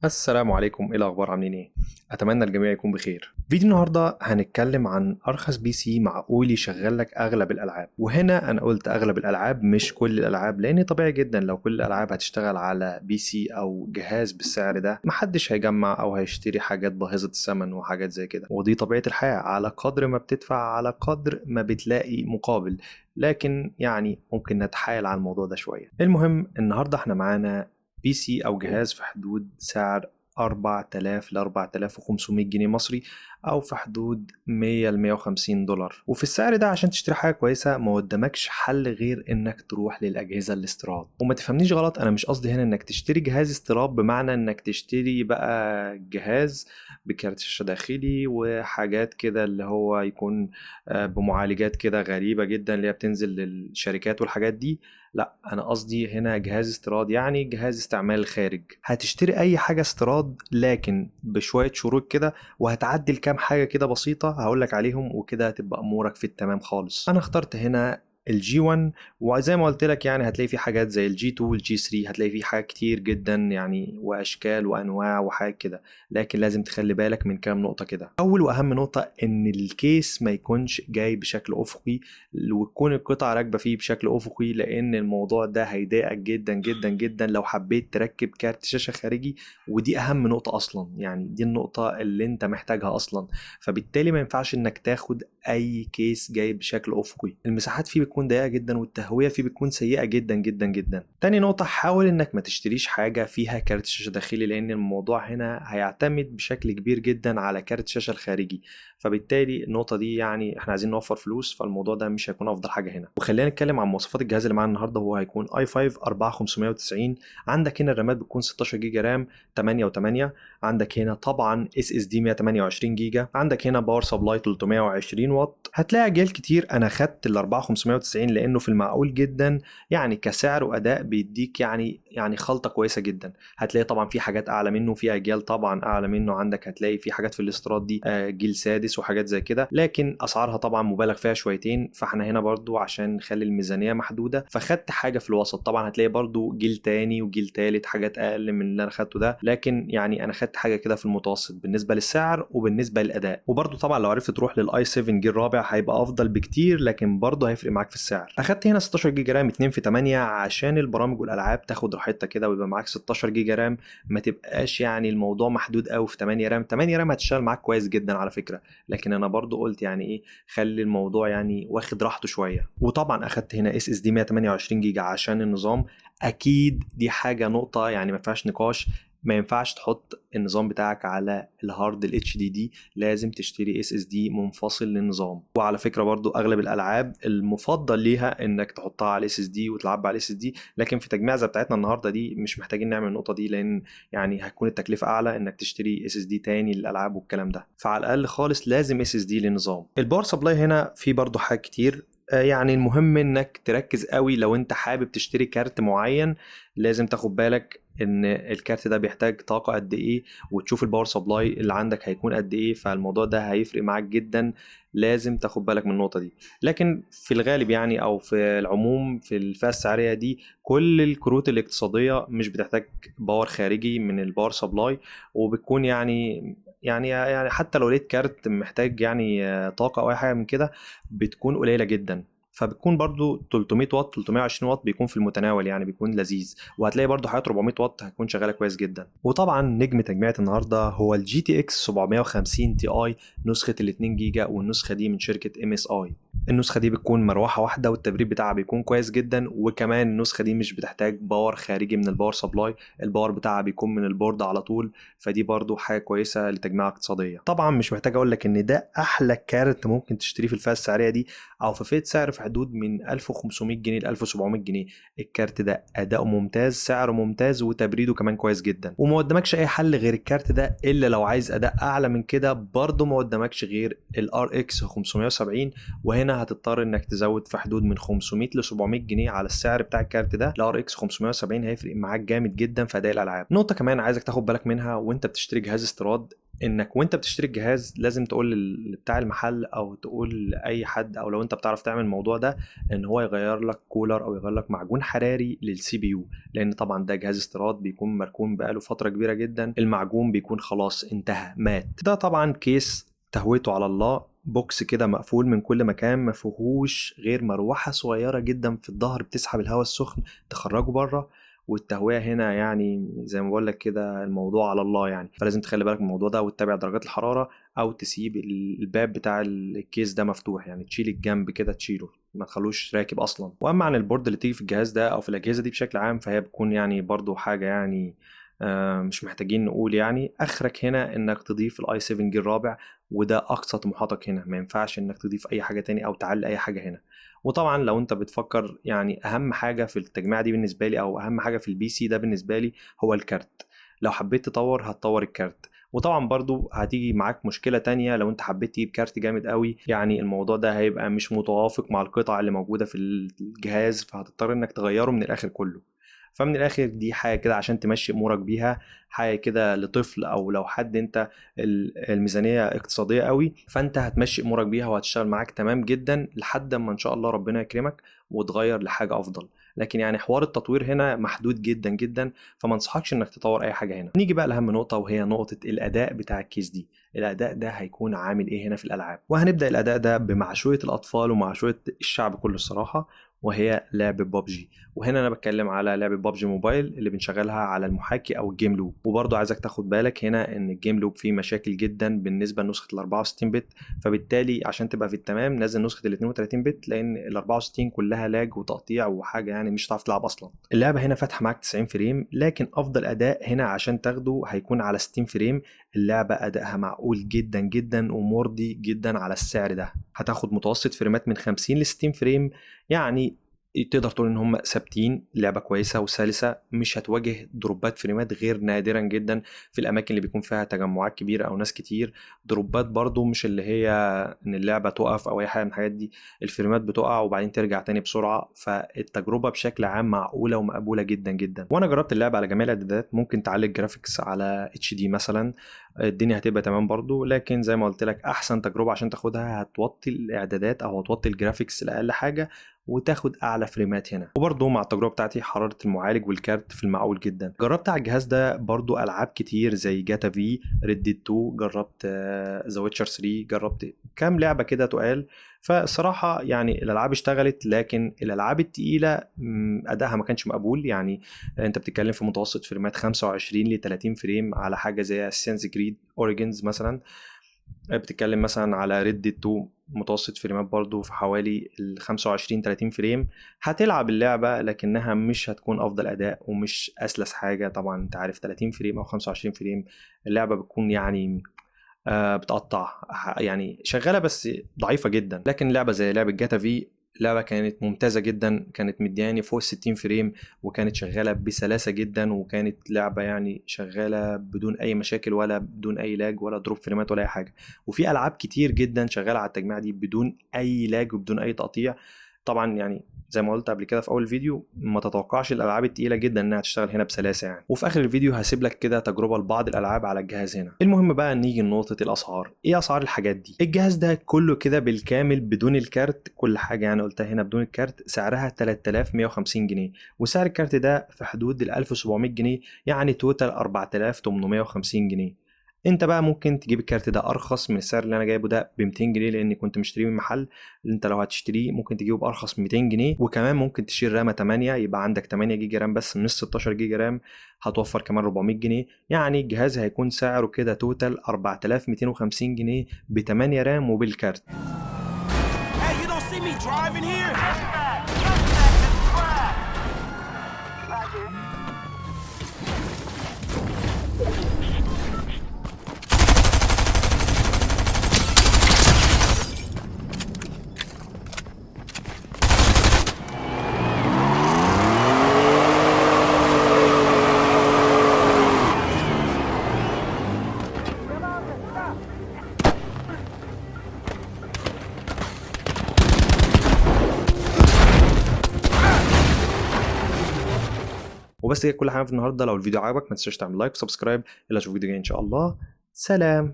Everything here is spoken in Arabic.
السلام عليكم، ايه الاخبار؟ عاملين ايه؟ اتمنى الجميع يكون بخير. فيديو النهارده هنتكلم عن ارخص بي سي معقول يشغل لك اغلب الالعاب. وهنا انا قلت اغلب الالعاب مش كل الالعاب، لان طبيعي جدا لو كل الالعاب هتشتغل على بي سي او جهاز بالسعر ده محدش هيجمع او هيشتري حاجات باهظة الثمن وحاجات زي كده، ودي طبيعة الحياة. على قدر ما بتدفع على قدر ما بتلاقي مقابل، لكن يعني ممكن نتحايل على الموضوع ده شوية. المهم النهارده احنا معانا بي سي او جهاز في حدود سعر 4000 ل 4500 جنيه مصري، او في حدود 100 ل 150 دولار. وفي السعر ده عشان تشتري حاجه كويسه ما قدامكش حل غير انك تروح للاجهزه الاستيراد. وما تفهمنيش غلط، انا مش قصدي هنا انك تشتري جهاز استيراد بمعنى انك تشتري بقى جهاز بكارت شاشه داخلي وحاجات كده اللي هو يكون بمعالجات كده غريبه جدا اللي هي بتنزل للشركات والحاجات دي. لا، انا قصدي هنا جهاز استيراد، يعني جهاز استعمال خارج. هتشتري اي حاجه استيراد لكن بشويه شروط كده، وهتعدل كام حاجه كده بسيطه هقولك عليهم، وكده هتبقى امورك في التمام خالص. انا اخترت هنا الجي 1، وزي ما قلت لك يعني هتلاقي فيه حاجات زي الجي 2 والجي 3، هتلاقي فيه حاجات كتير جدا يعني، واشكال وانواع وحاجات كده. لكن لازم تخلي بالك من كام نقطه كده. اول واهم نقطه ان الكيس ما يكونش جاي بشكل افقي، وتكون القطعة راكبة فيه بشكل أفقي، لأن الموضوع ده هيضايقك جدا جدا جدا لو حبيت تركب كارت شاشة خارجي. ودي أهم نقطة أصلا، يعني دي النقطة اللي أنت محتاجها أصلا. فبالتالي ما ينفعش إنك تاخد أي كيس جاي بشكل أفقي، المساحات فيه بتكون ضيقة جدا والتهوية فيه بتكون سيئة جدا جدا جدا. تاني نقطة، حاول إنك ما تشتريش حاجة فيها كارت شاشة داخلي، لأن الموضوع هنا هيعتمد بشكل كبير جدا على كارت الشاشة الخارجي. فبالتالي النقطة دي يعني احنا عايزين نوفر فلوس، فالموضوع ده مش هيكون افضل حاجة هنا. وخلينا نتكلم عن مواصفات الجهاز اللي معانا النهارده. هو هيكون i5 4590. عندك هنا الرامات بتكون 16 جيجا رام 8 و8. عندك هنا طبعا اس اس دي 128 جيجا. عندك هنا باور سبلاي 320 واط. هتلاقي اجيال كتير، انا خدت ال 4590 لانه في المعقول جدا، يعني كسعر واداء بيديك يعني خلطة كويسة جدا. هتلاقي طبعا في حاجات اعلى منه، في اجيال طبعا اعلى منه. عندك هتلاقي في حاجات في الاستيراد دي جيل سادس وحاجات زي كده، لكن اسعارها طبعا مبالغ فيها شويتين. فاحنا هنا برضو عشان نخلي الميزانيه محدوده فخدت حاجه في الوسط. طبعا هتلاقي برضو جيل تاني وجيل تالت حاجات اقل من اللي انا خدته ده، لكن يعني انا خدت حاجه كده في المتوسط بالنسبه للسعر وبالنسبه للاداء. وبرضو طبعا لو عرفت تروح للاي 7 جيل رابع هيبقى افضل بكتير، لكن برضو هيفرق معاك في السعر. اخدت هنا 16 جيجا رام 2 في 8 عشان البرامج والالعاب تاخد راحتها كده، ويبقى معاك 16 جيجا رام، ما تبقاش يعني الموضوع محدود قوي في 8 رام. 8 رام هتشتغل معاك كويس جدا على فكره، لكن انا برضو قلت يعني ايه، خلي الموضوع يعني واخد راحته شويه. وطبعا اخدت هنا اس اس دي 128 جيجا عشان النظام. اكيد دي حاجه نقطه يعني ما فيهاش نقاش، ما ينفعش تحط النظام بتاعك على الهارد الاتش دي دي، لازم تشتري اس اس دي منفصل للنظام. وعلى فكره برضو اغلب الالعاب المفضل ليها انك تحطها على الاس اس دي وتلعب على الاس اس دي، لكن في تجميع زي بتاعتنا النهارده دي مش محتاجين نعمل النقطه دي، لان يعني هتكون التكلفه اعلى انك تشتري اس اس دي تاني للالعاب والكلام ده. فعلى الاقل خالص لازم اس اس دي للنظام. الباور سبلاي هنا في برضو حاجات كتير، يعني المهم انك تركز قوي لو انت حابب تشتري كارت معين. لازم تاخد بالك ان الكارت ده بيحتاج طاقة قد ايه، وتشوف الباور سبلاي اللي عندك هيكون قد ايه، فالموضوع ده هيفرق معاك جدا. لازم تاخد بالك من النقطة دي. لكن في الغالب يعني او في العموم في الفئة السعرية دي كل الكروت الاقتصادية مش بتحتاج باور خارجي من الباور سبلاي، وبتكون يعني حتى لو لقيت كارت محتاج يعني طاقة او اي حاجة من كده بتكون قليلة جدا. فبتكون برضو 300 واط 320 واط بيكون في المتناول، يعني بيكون لذيذ. وهتلاقي برضو حاجات 400 واط هتكون شغاله كويس جدا. وطبعا نجم تجميعة النهارده هو الجي تي اكس 750 تي اي نسخه ال 2 جيجا، والنسخه دي من شركه ام اس اي. النسخه دي بتكون مروحه واحده والتبريد بتاعها بيكون كويس جدا، وكمان النسخه دي مش بتحتاج باور خارجي من الباور سبلاي، الباور بتاعها بيكون من البورد على طول. فدي برضو حاجه كويسه لتجميع اقتصاديه. طبعا مش محتاج اقول لك ان ده احلى كارت ممكن تشتريه في الفئه السعريه دي، او في فئه سعر في حدود من 1500 جنيه ل 1700 جنيه. الكارت ده اداؤه ممتاز، سعره ممتاز، وتبريده كمان كويس جدا. وما قدامكش اي حل غير الكارت ده، الا لو عايز اداء اعلى من كده برضه ما قدامكش غير الار اكس 570. وهنا هتضطر انك تزود في حدود من 500 ل 700 جنيه على السعر بتاع الكارت ده. الار اكس 570 هيفرق معاك جامد جدا في اداء الالعاب. نقطه كمان عايزك تاخد بالك منها وانت بتشتري جهاز استيراد، انك وانت بتشتري الجهاز لازم تقول بتاع المحل او تقول لاي حد، او لو انت بتعرف تعمل الموضوع ده، ان هو يغير لك كولر او يغير لك معجون حراري للسي بي يو، لان طبعا ده جهاز استيراد بيكون مركون بقاله فتره كبيره جدا، المعجون بيكون خلاص انتهى مات. ده طبعا كيس تهويته على الله، بوكس كده مقفول من كل مكان، ما فيهوش غير مروحه صغيره جدا في الظهر بتسحب الهواء السخن تخرجه بره. والتهويه هنا يعني زي ما بقول لك كده الموضوع على الله يعني، فلازم تخلي بالك من الموضوع ده وتتابع درجات الحراره، او تسيب الباب بتاع الكيس ده مفتوح، يعني تشيل الجنب كده تشيله ما تخلوش راكب اصلا. واما عن البورد اللي تيجي في الجهاز ده او في الاجهزه دي بشكل عام، فهي بتكون يعني برضو حاجه يعني مش محتاجين نقول، يعني اخرك هنا انك تضيف الاي 7 جيل رابع، وده اقصى طموحاتك هنا، ما ينفعش انك تضيف اي حاجه تاني او تعلي اي حاجه هنا. وطبعا لو انت بتفكر، يعني اهم حاجه في التجميعه دي بالنسبه لي، او اهم حاجه في البي سي ده بالنسبه لي، هو الكارت. لو حبيت تطور هتطور الكارت. وطبعا برضو هتيجي معاك مشكله تانية لو انت حبيت تجيب كارت جامد قوي، يعني الموضوع ده هيبقى مش متوافق مع القطع اللي موجوده في الجهاز، فهتضطر انك تغيره من الاخر كله. فمن الاخر دي حاجه كده عشان تمشي امورك بيها، حاجه كده لطفل، او لو حد انت الميزانيه اقتصاديه قوي، فانت هتمشي امورك بيها وهتشتغل معاك تمام جدا لحد ما ان شاء الله ربنا يكرمك وتغير لحاجه افضل. لكن يعني حوار التطوير هنا محدود جدا جدا، فما انصحكش انك تطور اي حاجه هنا. نيجي بقى لاهم نقطه، وهي نقطه الاداء بتاع الكيس دي. الاداء ده هيكون عامل ايه هنا في الالعاب؟ وهنبدا الاداء ده بمعشوقه الاطفال ومعشوقه الشعب كله الصراحه، وهي لعبة بابجي. وهنا انا بتكلم على لعبة بابجي موبايل اللي بنشغلها على المحاكي او الجيم لوب. وبرضه عايزك تاخد بالك هنا ان الجيم لوب فيه مشاكل جدا بالنسبة لنسخة ال 64 بت، فبالتالي عشان تبقى في التمام نزل نسخة ال 32 بت، لان ال 64 كلها لاج وتقطيع وحاجة يعني مش هتعرف تلعب اصلا. اللعبة هنا فاتحة معاك 90 فريم، لكن افضل اداء هنا عشان تاخده هيكون على 60 فريم. اللعبة ادائها معقول جدا جدا ومرضي جدا على السعر ده، هتاخد متوسط فريمات من 50 ل 60 فريم، يعني تقدر تقول ان هم ثابتين. لعبه كويسه وسلسه، مش هتواجه دروبات فريمات غير نادرا جدا في الاماكن اللي بيكون فيها تجمعات كبيره او ناس كتير. دروبات برضو مش اللي هي ان اللعبه تقف او اي حاجه من الحاجات دي، الفريمات بتقع وبعدين ترجع تاني بسرعه، فالتجربه بشكل عام معقوله ومقبوله جدا جدا. وانا جربت اللعبه على جميع الاعدادات، ممكن تعلي الجرافيكس على اتش دي مثلا، الدنيا هتبقى تمام برضو. لكن زي ما قلت لك احسن تجربه عشان تاخدها هتوطي الاعدادات او هتوطي الجرافيكس لاقل حاجه، وتاخد اعلى فريمات هنا. وبرضه مع التجربه بتاعتي حراره المعالج والكارت في المعقول جدا. جربت على الجهاز ده برضه العاب كتير زي جاتا في، ريد ديد 2، جربت ذا ويتشر 3، جربت كام لعبه كده تقال. فالصراحه يعني الالعاب اشتغلت، لكن الالعاب التقيله ادائها ما كانش مقبول. يعني انت بتتكلم في متوسط فريمات 25 ل 30 فريم على حاجه زي اساسنز كريد اوريجينز مثلا، بتتكلم مثلا على ريد ديد 2 متوسط فريمات برضو في حوالي ال 25 30 فريم. هتلعب اللعبة لكنها مش هتكون أفضل أداء ومش أسلس حاجة. طبعا أنت عارف 30 فريم أو 25 فريم اللعبة بتكون يعني بتقطع، يعني شغالة بس ضعيفة جدا. لكن لعبة زي لعبة جاتا في، لعبة كانت ممتازة جدا، كانت مدياني فوق 60 فريم وكانت شغالة بسلاسة جدا، وكانت لعبة يعني شغالة بدون أي مشاكل ولا بدون أي لاج ولا دروب فريمات ولا أي حاجة. وفي ألعاب كتير جدا شغالة على التجميع دي بدون أي لاج وبدون أي تقطيع. طبعا يعني زي ما قلت قبل كده في اول فيديو، ما تتوقعش الالعاب التقيله جدا انها تشتغل هنا بسلاسه يعني. وفي اخر الفيديو هسيب لك كده تجربه لبعض الالعاب على الجهاز هنا. المهم بقى نيجي لنقطه الاسعار. ايه اسعار الحاجات دي؟ الجهاز ده كله كده بالكامل بدون الكارت، كل حاجه يعني قلتها هنا بدون الكارت، سعرها 3150 جنيه، وسعر الكارت ده في حدود ال 1700 جنيه، يعني توتال 4850 جنيه. انت بقى ممكن تجيب الكارت ده ارخص من السعر اللي انا جايبه ده ب 200 جنيه، لاني كنت مشتريه من محل. انت لو هتشتريه ممكن تجيبه بارخص 200 جنيه، وكمان ممكن تشيل رامه 8، يبقى عندك 8 جيجا رام بس مش 16 جيجا رام، هتوفر كمان 400 جنيه. يعني الجهاز هيكون سعره كده توتال 4250 جنيه ب 8 رام وبالكارت. Hey, you don't see me driving here? وبس كده كل حاجه في النهارده. لو الفيديو عجبك ما تنساش تعمل لايك وسبسكرايب. يلا اشوفك فيديو جاي ان شاء الله. سلام.